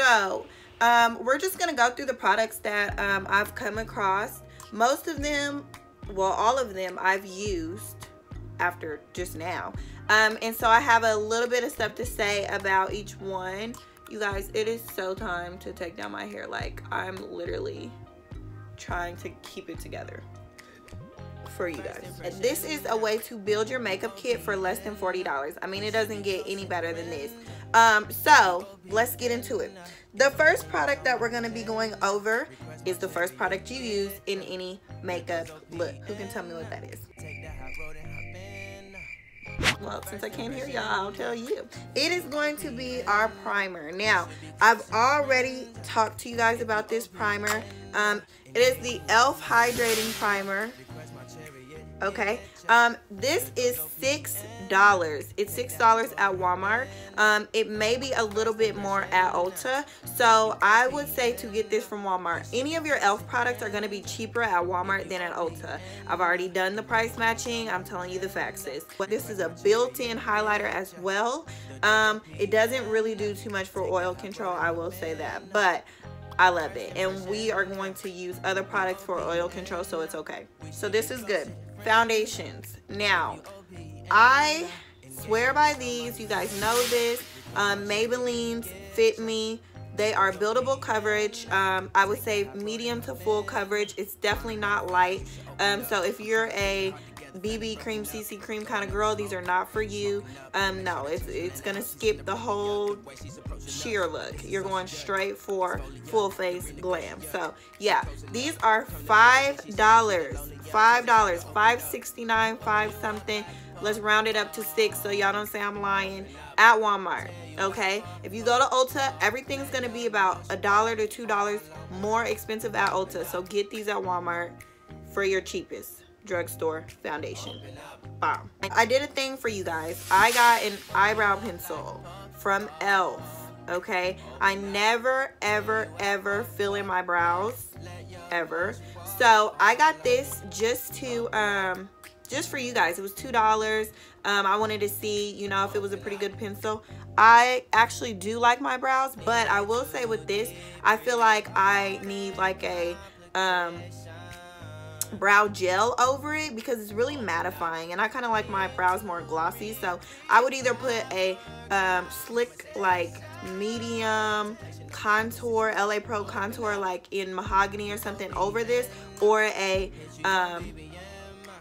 So we're just gonna go through the products that I've come across. Most of them, well, all of them I've used after just now, and so I have a little bit of stuff to say about each one. You guys, it is so time to take down my hair. Like, I'm literally trying to keep it together for you guys. This is a way to build your makeup kit for less than $40. I mean, it doesn't get any better than this. So let's get into it. The first product that we're going to be going over is the first product you use in any makeup look. Who can tell me what that is? Well, since I can't hear y'all, I'll tell you. It is going to be our primer. Now, I've already talked to you guys about this primer. It is the e.l.f. Hydrating Primer. Okay, this is $6. It's $6 at Walmart. It may be a little bit more at Ulta, so I would say to get this from Walmart. Any of your e.l.f. products are going to be cheaper at Walmart than at Ulta. I've already done the price matching. I'm telling you the facts, sis. This is a built-in highlighter as well. It doesn't really do too much for oil control, I will say that, but I love it, and we are going to use other products for oil control, so it's okay. So this is good. Foundations. Now, I swear by these. You guys know this. Maybelline's Fit Me. They are buildable coverage. I would say medium to full coverage. It's definitely not light. So if you're a BB cream, CC cream kind of girl, these are not for you. No, it's gonna skip the whole sheer look. You're going straight for full face glam. So yeah, these are $5. $5.69, 5 something. Let's round it up to 6 so y'all don't say I'm lying. At Walmart. Okay, if you go to Ulta, everything's gonna be about $1 to $2 more expensive at Ulta. So get these at Walmart for your cheapest drugstore foundation. Bomb. I did a thing for you guys. I got an eyebrow pencil from e.l.f. Okay, I never ever fill in my brows ever, so I got this just to just for you guys. It was $2. I wanted to see, you know, if it was a pretty good pencil. I actually do like my brows, but I will say with this, I feel like I need like a brow gel over it because it's really mattifying, and I kind of like my brows more glossy. So I would either put a slick like medium contour, LA Pro contour like in Mahogany or something over this, or a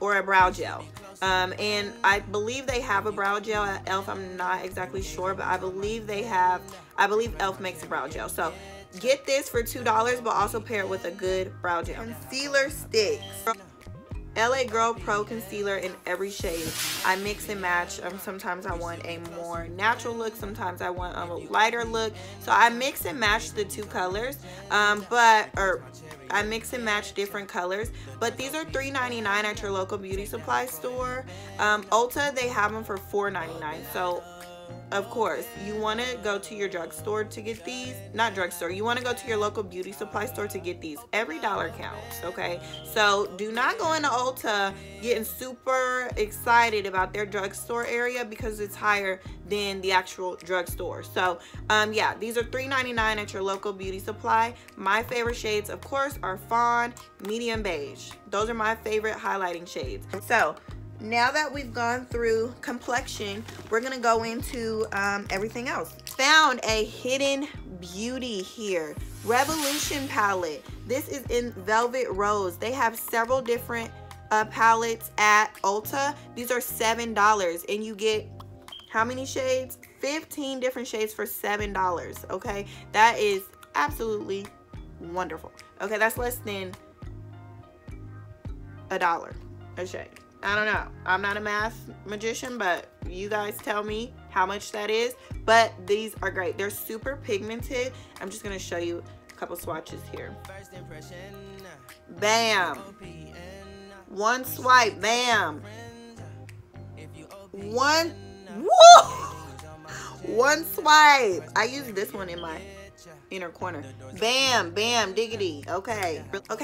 brow gel. And I believe they have a brow gel at e.l.f. I'm not exactly sure, but I believe they have. I believe e.l.f. makes a brow gel. So get this for $2, but also pair it with a good brow gel. Concealer sticks. LA Girl Pro Concealer in every shade. I mix and match. Sometimes I want a more natural look. Sometimes I want a lighter look. So I mix and match the two colors. I mix and match different colors. But these are $3.99 at your local beauty supply store. Ulta, they have them for $4.99. So of course, you want to go to your drugstore to get these. Not drugstore. You want to go to your local beauty supply store to get these. Every dollar counts, okay? So do not go into Ulta getting super excited about their drugstore area because it's higher than the actual drugstore. So, yeah, these are $3.99 at your local beauty supply. My favorite shades, of course, are Fawn, Medium, Beige. Those are my favorite highlighting shades. So now that we've gone through complexion, we're gonna go into everything else. Found a hidden beauty here. Revolution palette. This is in Velvet Rose. They have several different palettes at Ulta. These are $7, and you get how many shades? 15 different shades for $7. Okay, that is absolutely wonderful. Okay, that's less than $1 a shade. I don't know. I'm not a math magician, but you guys tell me how much that is. But these are great. They're super pigmented. I'm just going to show you a couple swatches here. Bam. One swipe. Bam. One. Woo! One swipe. I use this one in my inner corner. Bam, bam, diggity. Okay,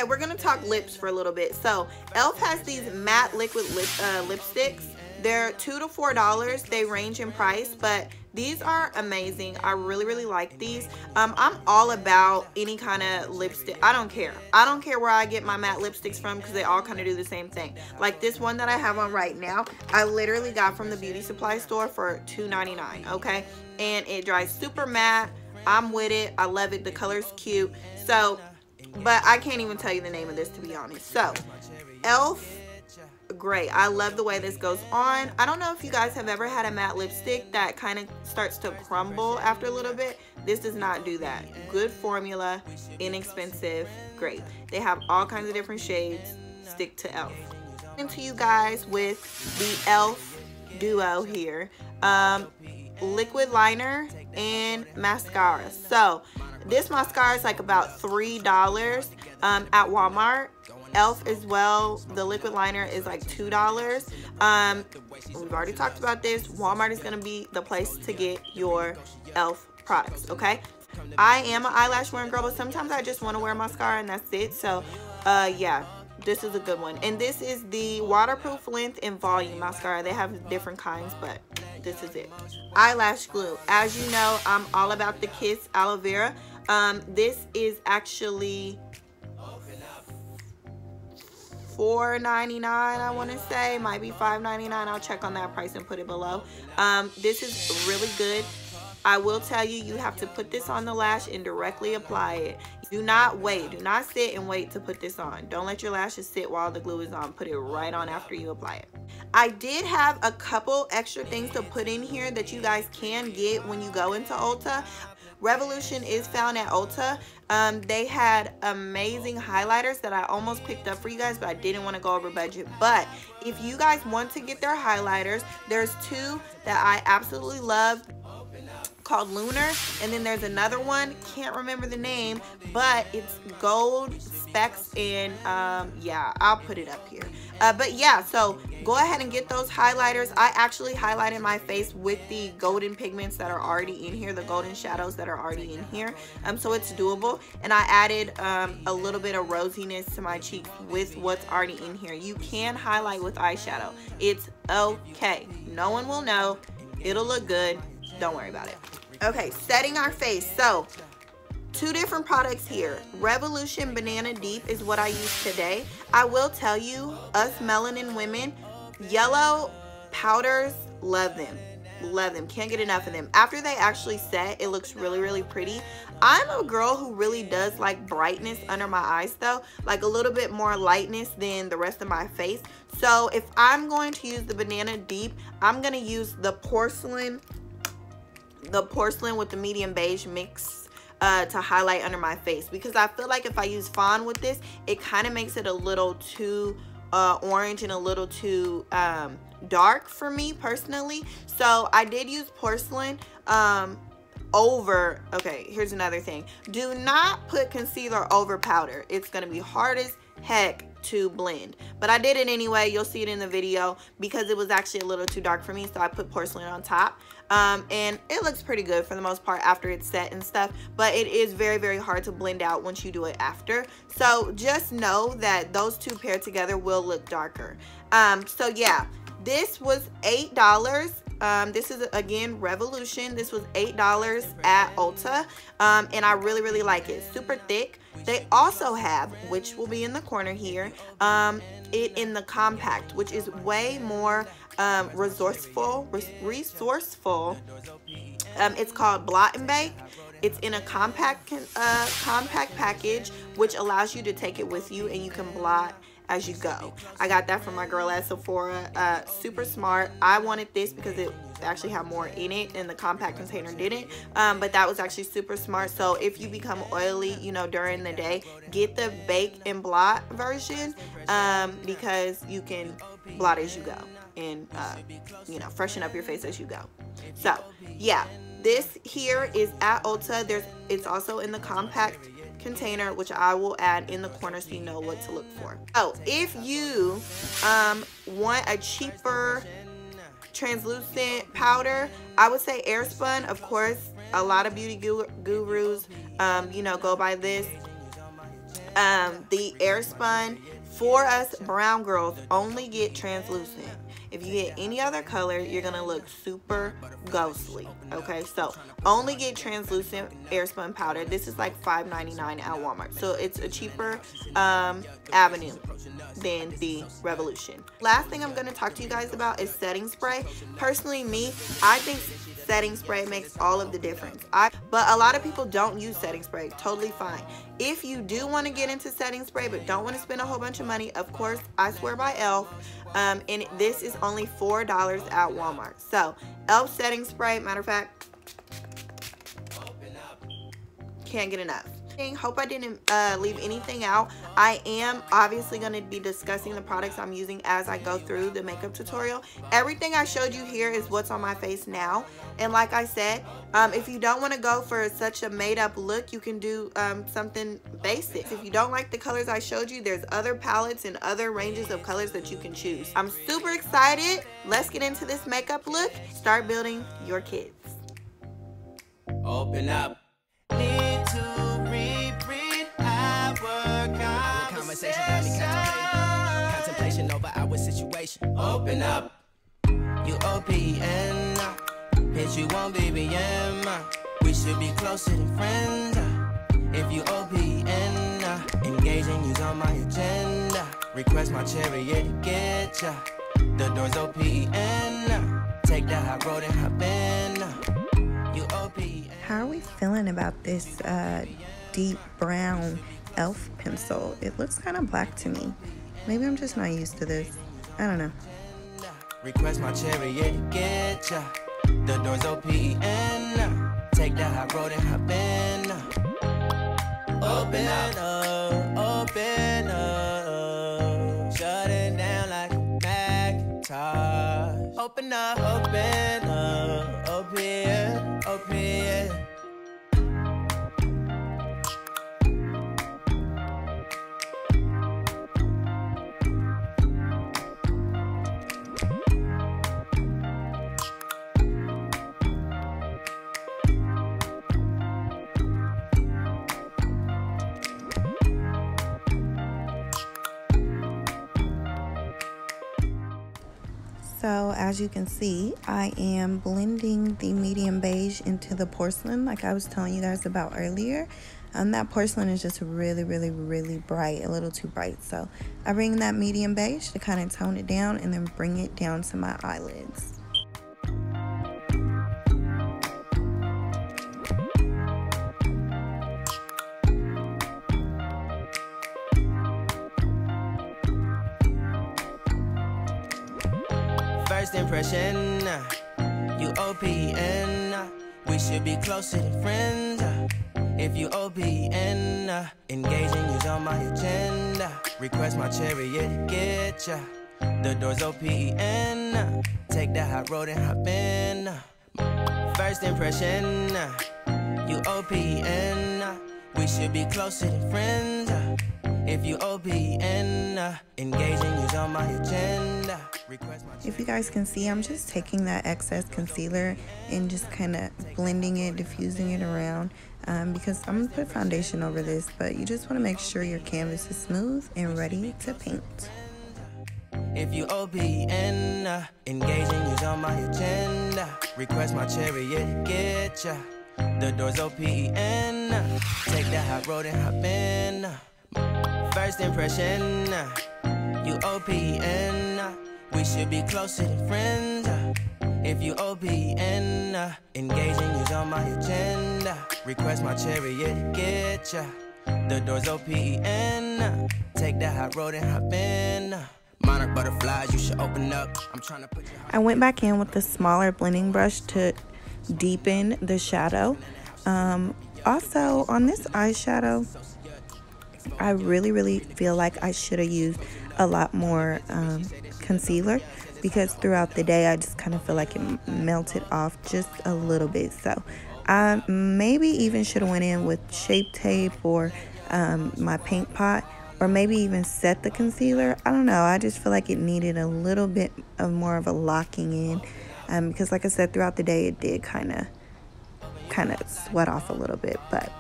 we're gonna talk lips for a little bit. So e.l.f. has these matte liquid lipsticks. They're $2 to $4. They range in price, but these are amazing. I really like these. I'm all about any kind of lipstick. I don't care where I get my matte lipsticks from, because they all kind of do the same thing. Like this one that I have on right now, I literally got from the beauty supply store for $2.99. okay, and it dries super matte. I'm with it. I love it. The color's cute. So, but I can't even tell you the name of this, to be honest. So Elf, great. I love the way this goes on. I don't know if you guys have ever had a matte lipstick that kind of starts to crumble after a little bit. This does not do that. Good formula, inexpensive, great. They have all kinds of different shades. Stick to Elf. Into you guys with the Elf duo here, liquid liner and mascara. So this mascara is like about $3 at Walmart. Elf as well, the liquid liner is like $2. We've already talked about this. Walmart is going to be the place to get your Elf products, okay? I am an eyelash wearing girl, but sometimes I just want to wear mascara and that's it. So yeah, this is a good one. And this is the waterproof length and volume mascara. They have different kinds, but this is it. Eyelash glue. As you know, I'm all about the Kiss aloe vera. This is actually $4.99, I want to say. Might be $5.99. I'll check on that price and put it below. This is really good. I will tell you, you have to put this on the lash and directly apply it. Do not wait. Do not sit and wait to put this on. Don't let your lashes sit while the glue is on. Put it right on after you apply it. I did have a couple extra things to put in here that you guys can get when you go into Ulta. Revolution is found at Ulta. They had amazing highlighters that I almost picked up for you guys, but I didn't want to go over budget. But if you guys want to get their highlighters, there's two that I absolutely love, called Lunar, and then there's another one, can't remember the name, but it's gold specks, and yeah, I'll put it up here. But yeah, so go ahead and get those highlighters. I actually highlighted my face with the golden pigments that are already in here, the golden shadows that are already in here, so it's doable. And I added a little bit of rosiness to my cheeks with what's already in here. You can highlight with eyeshadow. It's okay. No one will know. It'll look good. Don't worry about it. Okay, setting our face. So two different products here. Revolution Banana Deep is what I use today. I will tell you, us melanin women, yellow powders, love them. Love them. Can't get enough of them. After they actually set, it looks really pretty. I'm a girl who really does like brightness under my eyes though, like a little bit more lightness than the rest of my face. So if I'm going to use the Banana Deep, I'm going to use the porcelain with the medium beige mix to highlight under my face, because I feel like if I use Fawn with this, it kind of makes it a little too orange and a little too dark for me personally. So I did use porcelain over. Okay, here's another thing. Do not put concealer over powder. It's going to be hard as heck to blend, but I did it anyway. You'll see it in the video because it was actually a little too dark for me, so I put porcelain on top, and it looks pretty good for the most part after it's set and stuff, but it is very hard to blend out once you do it after. So just know that those two paired together will look darker. So yeah, this was $8. This is again Revolution. This was $8 at Ulta, and I really like it. Super thick. They also have, which will be in the corner here, it in the compact, which is way more resourceful. It's called Blot and Bake. It's in a compact package, which allows you to take it with you and you can blot as you go. I got that from my girl at Sephora. Super smart. I wanted this because it actually had more in it and the compact container didn't, but that was actually super smart. So if you become oily, you know, during the day, get the bake and blot version, because you can blot as you go and you know, freshen up your face as you go. So yeah, this here is at Ulta. It's also in the compact container, which I will add in the corner so you know what to look for. Oh, if you want a cheaper translucent powder, I would say Airspun. Of course, a lot of beauty gurus you know, go by this. The Airspun, for us brown girls, only get translucent. If you get any other color, you're gonna look super ghostly. Okay, so only get translucent Airspun powder. This is like $5.99 at Walmart, so it's a cheaper avenue than the Revolution. Last thing I'm gonna talk to you guys about is setting spray. Personally, I think setting spray makes all of the difference. But a lot of people don't use setting spray. Totally fine. If you do want to get into setting spray but don't want to spend a whole bunch of money, of course, I swear by e.l.f. And this is only $4 at Walmart. So e.l.f. setting spray, matter of fact, can't get enough. Hope I didn't leave anything out. I am obviously going to be discussing the products I'm using as I go through the makeup tutorial. Everything I showed you here is what's on my face now. And like I said, if you don't want to go for such a made up look, you can do something basic. If you don't like the colors I showed you, there's other palettes and other ranges of colors that you can choose. I'm super excited. Let's get into this makeup look. Start building your kids. Open up. Need to reread our conversation. Got me contemplation over our situation. Open up. You OPN. Bitch, you won't BBM. We should be closer than friends. If you OPN, engaging you's on my agenda. Request my chariot to get ya. The door's OPN. Take the high road and hop in. You OPN. How are we feeling about this deep brown e.l.f. pencil? It looks kind of black to me. Maybe I'm just not used to this. I don't know. Request my chariot to get ya. The door's OPN. Take the high road and hop in. Open up, open up. Shut it down like a Macintosh. Open up, open, open. So as you can see, I am blending the medium beige into the porcelain like I was telling you guys about earlier. That porcelain is just really bright, a little too bright. So I bring that medium beige to kind of tone it down and then bring it down to my eyelids. First impression, you OPN. We should be closer than friends. If you OPN, engaging you's on my agenda. Request my chariot to get ya. The door's OPN. Take the high road and hop in. First impression, you OPN. We should be closer than friends. If you OPN, engaging you's on my agenda. If you guys can see, I'm just taking that excess concealer and just kind of blending it, diffusing it around, because I'm going to put foundation over this, but you just want to make sure your canvas is smooth and ready to paint. If you OPN, engaging you's on my agenda. Request my chariot to get ya. The door's OPN. Take the high road and hop in. First impression, you OPN. We should be closer than friends. If you OPN, engaging you's on my agenda. Request my chariot to get ya. The door's OPN. Take the high road and hop in. Monarch butterflies, you should open up. I'm trying to put your... I went back in with the smaller blending brush to deepen the shadow. Also, on this eyeshadow, I really feel like I should have used a lot more concealer, because throughout the day I just kind of feel like it melted off just a little bit. So I maybe even should have went in with Shape Tape or my paint pot, or maybe even set the concealer. I don't know, I just feel like it needed a little bit of more of a locking in, because like I said, throughout the day it did kind of sweat off a little bit, but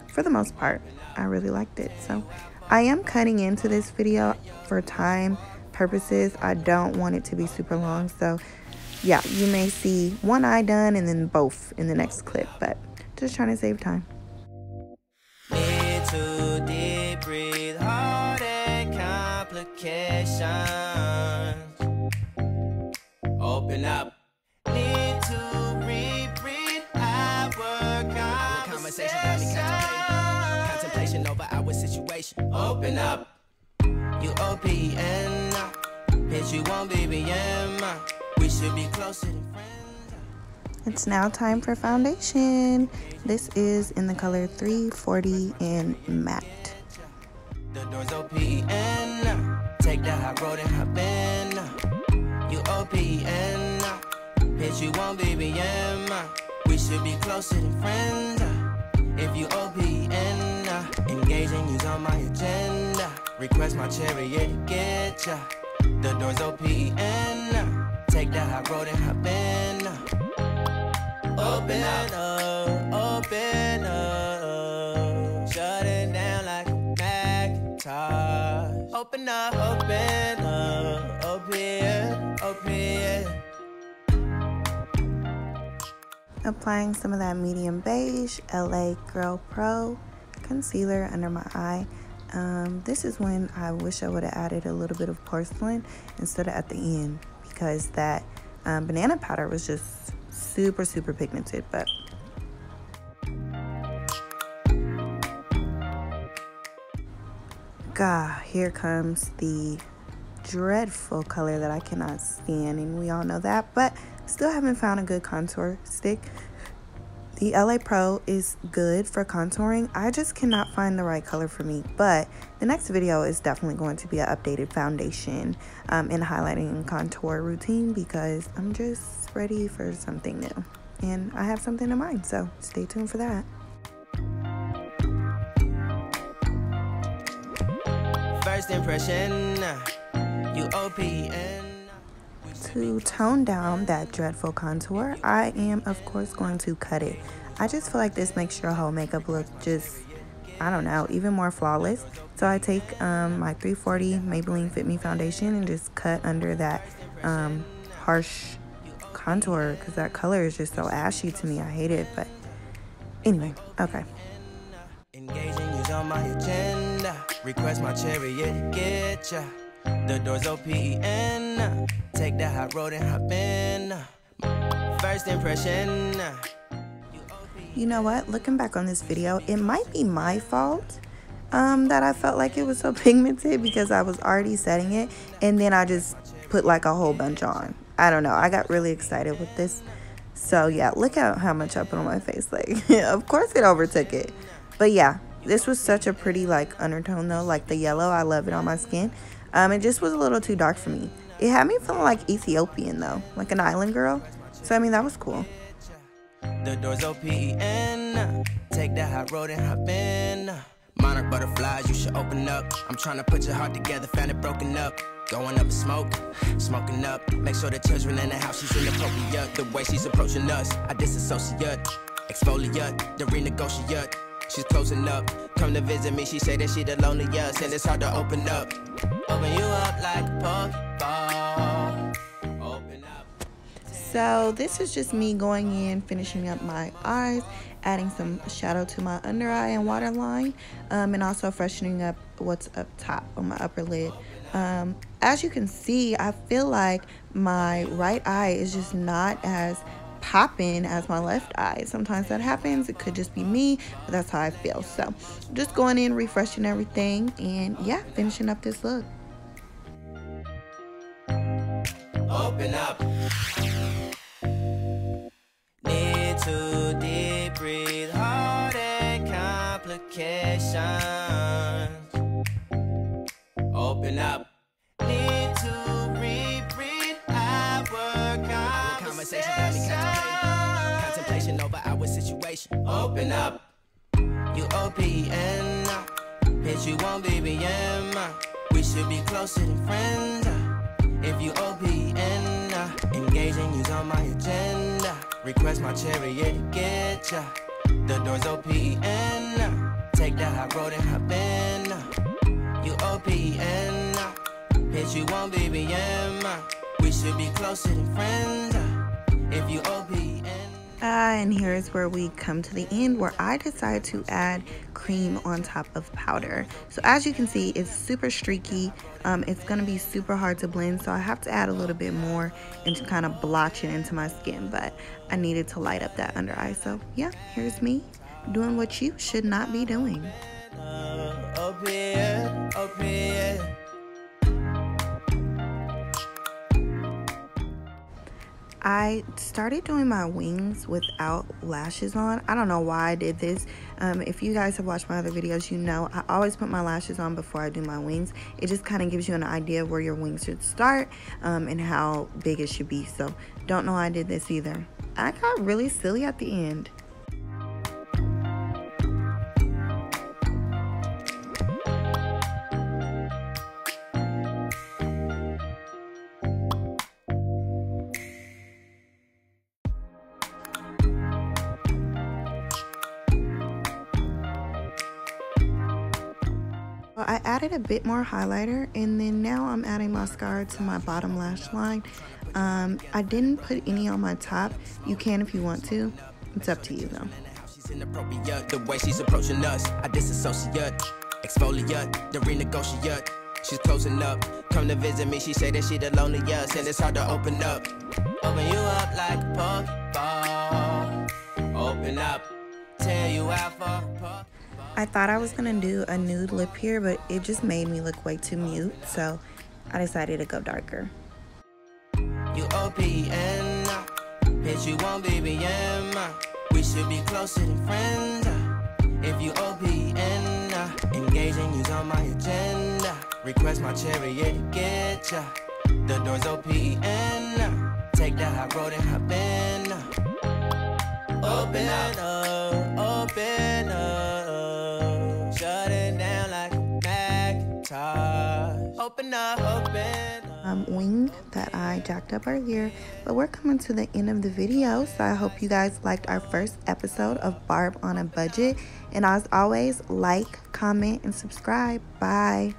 for the most part I really liked it. So I am cutting into this video for time purposes, I don't want it to be super long. So yeah, you may see one eye done and then both in the next clip, but just trying to save time. Need to deep breathe, heart and complications. Open up. Need to reread our conversation. Got me contemplation over our situation. Open up. You OPN. Bitch, you won't BBM. We should be closer than friends. It's now time for foundation. This is in the color 340 in matte. The doors OPN. Take that high road and hop in. You OPN. Bitch, you won't BBM. We should be closer than friends. If you OPN, engaging you's on my agenda. Request my chariot to get ya. The doors OPN. Take that high road and hop in. Open up, open up. Shut it down like a Macintosh. Open up, open, open. Applying some of that medium beige LA Girl Pro concealer under my eye. This is when I wish I would have added a little bit of porcelain instead of at the end, because that banana powder was just super pigmented. But God, here comes the dreadful color that I cannot stand, and we all know that, but still haven't found a good contour stick. The LA Pro is good for contouring. I just cannot find the right color for me. But the next video is definitely going to be an updated foundation and highlighting and contour routine, because I'm just ready for something new. And I have something in mind, so stay tuned for that. First impression, you OPN. To tone down that dreadful contour, I am of course going to cut it. I just feel like this makes your whole makeup look just, I don't know, even more flawless. So I take my 340 Maybelline Fit Me foundation and just cut under that harsh contour, because that color is just so ashy to me. I hate it, but anyway, okay. Engaging you's on my agenda. Request my chariot to get ya. The doors OPN. Take that high road and hop in. First impression. You know what? Looking back on this video, it might be my fault that I felt like it was so pigmented, because I was already setting it and then I just put like a whole bunch on. I don't know. I got really excited with this. So yeah, look at how much I put on my face. Like, of course it overtook it. But yeah, this was such a pretty like undertone though. Like the yellow, I love it on my skin. It just was a little too dark for me. It had me feeling like Ethiopian though, like an island girl. So I mean, that was cool. The doors OPN. Take that high road and hop in. Monarch butterflies, you should open up. I'm trying to put your heart together, found it broken up. Going up in smoke, smoking up. Make sure the children in the house, she's inappropriate. The way she's approaching us, I disassociate. Exfoliate, the renegotiate. She's closing up. Come to visit me, she say that she the loneliest, and it's hard to open up. Open you up like a Pokeball. Open up. So this is just me going in, finishing up my eyes, adding some shadow to my under eye and waterline, and also freshening up what's up top on my upper lid. As you can see, I feel like my right eye is just not as popping as my left eye. Sometimes that happens. It could just be me, but that's how I feel. So just going in, refreshing everything, and yeah, finishing up this look. Open up. Need to deep breathe, heart and complications. Open up. Need to reread our conversation. Got me contemplation over our situation. Open up. You OPN. Bitch, you won't BBM. We should be closer than friends. If you OPN, engaging you's on my agenda. Request my chariot to get ya. The doors OPN. Take that high road and hop in. You OPN. Bitch, you won't be BM. We should be closer than friends. If you OPN. And here's where we come to the end, where I decided to add cream on top of powder. So as you can see, it's super streaky. It's gonna be super hard to blend, so I have to add a little bit more and to kind of blotch it into my skin, but I needed to light up that under eye. So yeah, here's me doing what you should not be doing. I started doing my wings without lashes on. I don't know why I did this. If you guys have watched my other videos, you know I always put my lashes on before I do my wings. It just kind of gives you an idea of where your wings should start and how big it should be. So don't know why I did this either. I got really silly at the end. I added a bit more highlighter, and then now I'm adding mascara to my bottom lash line. I didn't put any on my top. You can if you want to. It's up to you though. She's inappropriate, the way she's approaching us. I disassociate, exfoliate, the renegotiate. She's closing up, come to visit me. She say that she the loneliest, and it's hard to open up. Open you up like a Pokeball. Open up, tear you out for a I thought I was gonna do a nude lip here, but it just made me look way too mute, so I decided to go darker. You OPN, bitch, you won't be BM. We should be closer than friends. If you OPN, engaging you's on my agenda. Request my chariot to get ya. The door's OPN. Take the high road and hop in. Open up, open up. Shut it down like a Macintosh. Open up, open up. Wing that I jacked up earlier, but we're coming to the end of the video, so I hope you guys liked our first episode of Barb on a Budget, and as always, like, comment, and subscribe. Bye.